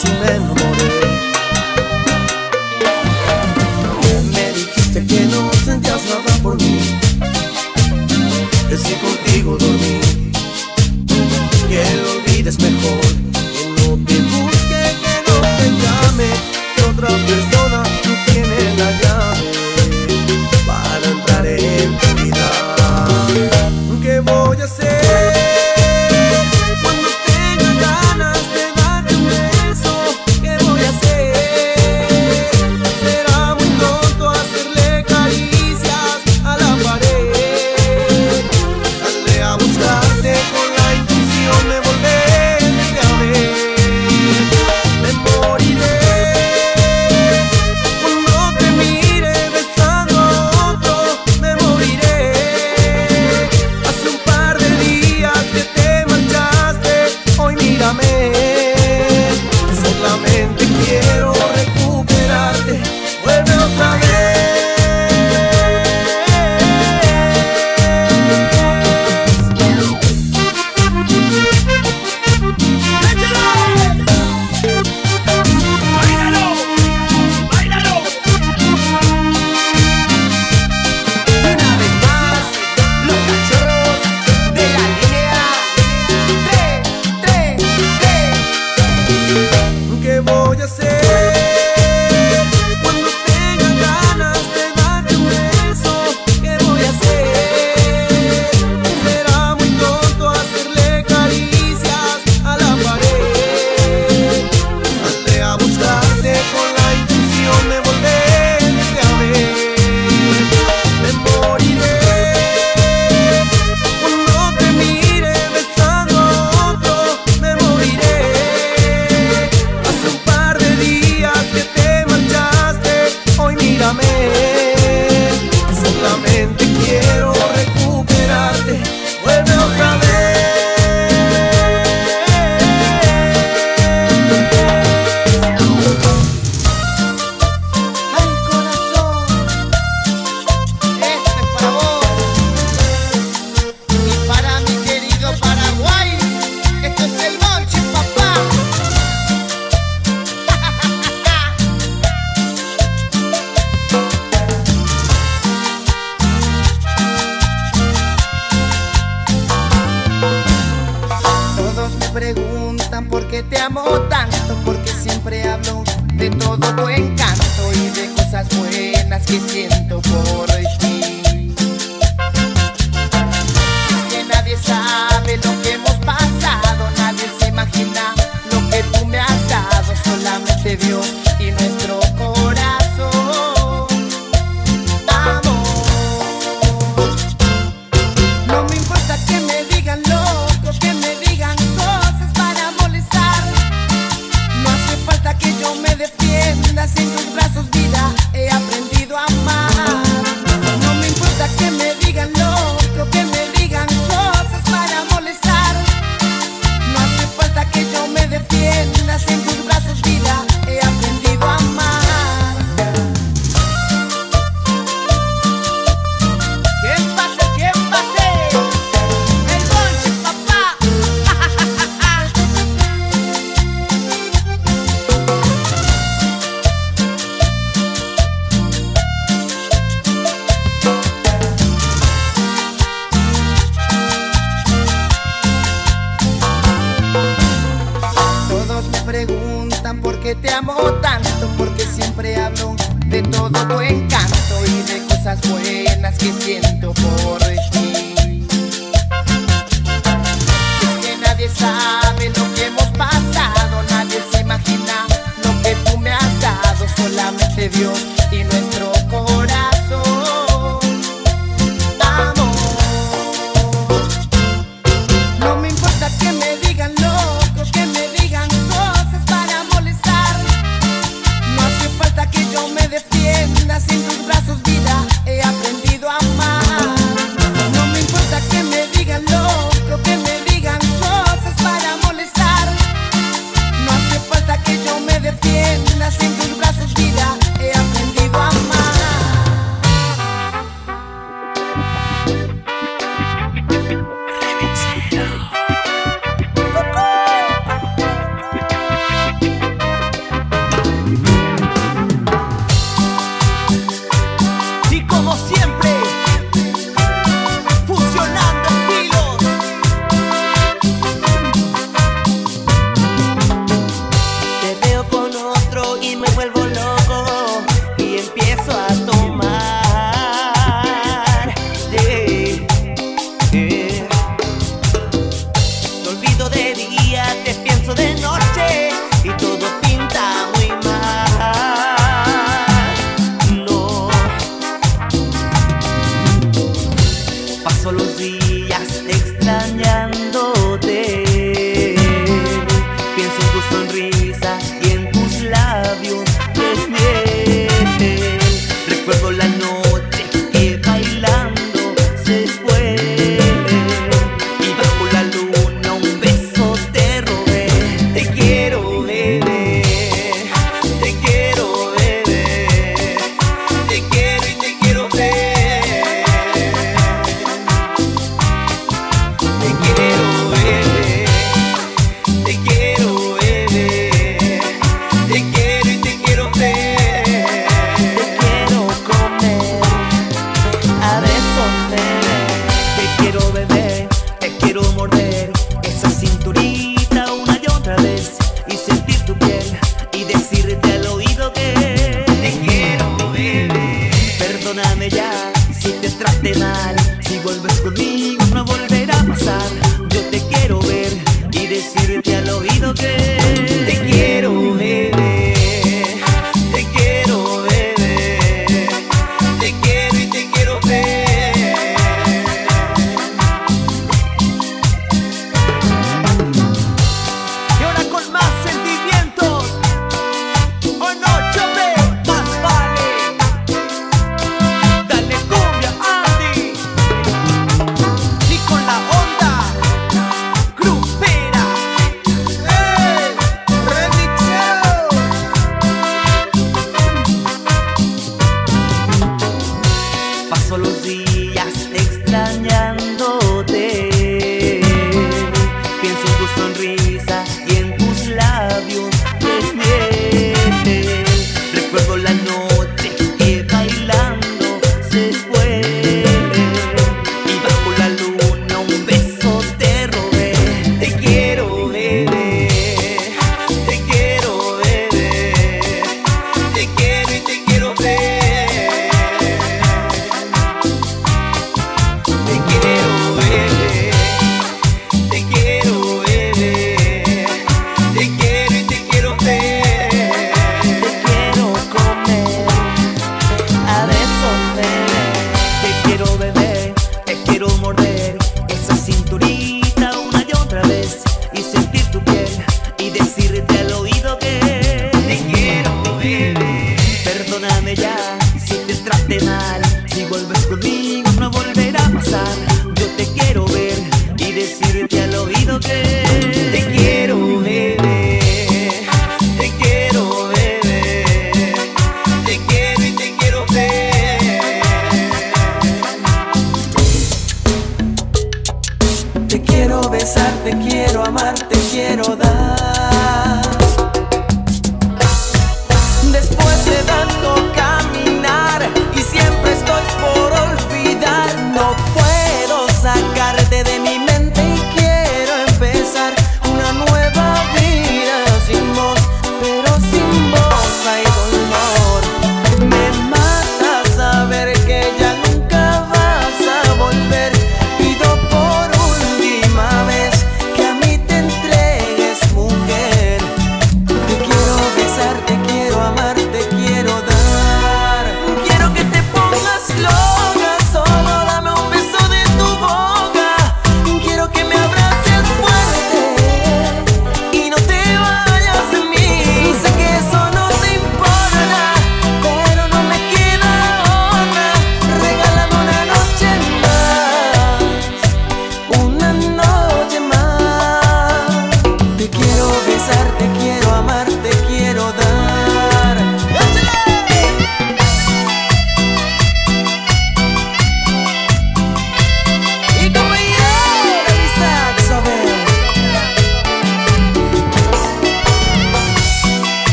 sí me enamoré. Me dijiste que no sentías nada por mí, que si contigo dormí, que lo olvides mejor, que no te busque, que no te llame, que otra persona no tiene la llave para entrar en tu vida. ¿Qué voy a hacer cuando tenga ganas de darte un beso? ¿Qué voy a hacer? Será muy tonto hacerle caricias a la pared. Saldré a buscarte con la intención de volverte a ver. Me moriré cuando te mire besando a otro. Me moriré. Hace un par de días que te marchaste, hoy mírame. Solamente quiero recuperarte, vuelve otra vez. ¡Báilalo! ¡Báilalo! Una vez más, los cachorros de la línea 3, 3, 3. ¿Qué voy a hacer cuando tenga ganas de darte un beso? ¿Qué voy a hacer? Será muy tonto hacerle caricias a la pared. Saldré a buscarte con la intención de volverte a ver. Me moriré cuando te mire besando a otro. Me moriré. Hace un par de días que te marchaste, hoy mírame. Solamente quiero recuperarte, vuelve otra vez. Ay, corazón, esto es para vos y para mi querido Paraguay. Esto es el Monchi, papá. Todos me preguntan por qué te amo tanto, porque siempre hablo de todo tu encanto y de cosas buenas que siento por ti. Es que nadie sabe lo que hemos pasado, nadie se imagina lo que tú me has dado, solamente Dios y nuestro corazón. Amor, no me importa que me digan loco, que me digan cosas para molestar. No hace falta que yo me defienda, si en tus brazos vida he aprendido a amar. No me importa que me digan loco, que me digan cosas para molestar. No hace falta que yo me defienda, si en tus brazos vida he aprendido a amar. ¿Quién pase? ¿Quién pase? El Monchi, papá. Todos me preguntan por qué te amo tanto, porque siempre hablo de todo tu encanto y de cosas buenas que siento por ti. Es que nadie sabe lo que hemos pasado, nadie se imagina lo que tú me has dado, solamente Dios y nuestro corazón. Amor, no me importa que me digan loco, que me digan cosas para molestar. No hace falta que yo me defienda, si en tus brazos vida he aprendido a amar. No me importa que me digan loco, que me digan cosas para molestar. No hace falta que yo me defienda, si en tus brazos vida he aprendido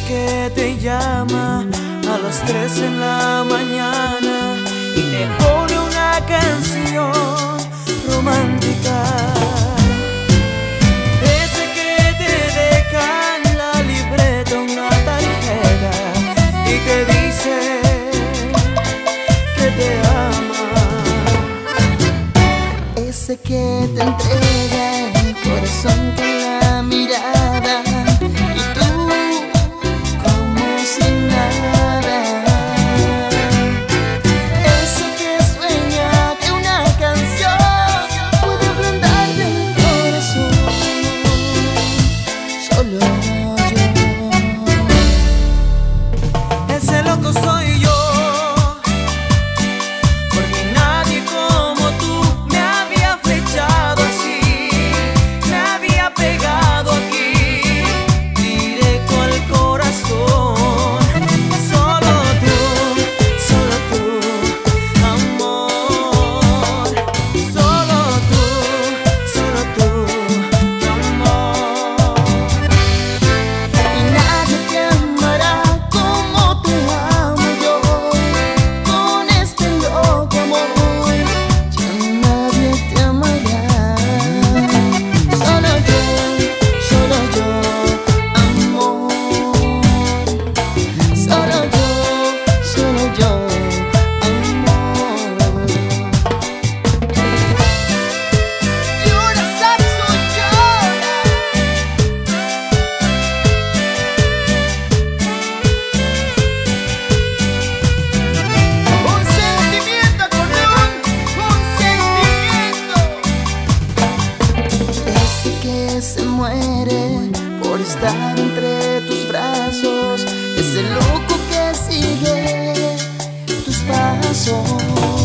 que te llama a las 3 en la mañana y te pone una canción romántica. Ese que te deja en la libreta una tarjeta y te dice que te ama. Ese que te entrega el corazón con la mirada y tú como si nada. Ese que sueña que una canción puede ablandarte el corazón. Solo yo. Ese loco soy yo, porque nadie como tú me había flechado así, me había pegado aquí, directo al corazón. Solo tú, amor. Solo tú, amor. Y nadie te amará como te amo yo. Con este loco amor ya nadie te amará. Solo yo, amor. Solo yo, amor. Y una saxo llora. Un sentimiento, acordeón, un sentimiento. Ese que se muere por estar entre tus brazos, ese loco que sigue tus pasos.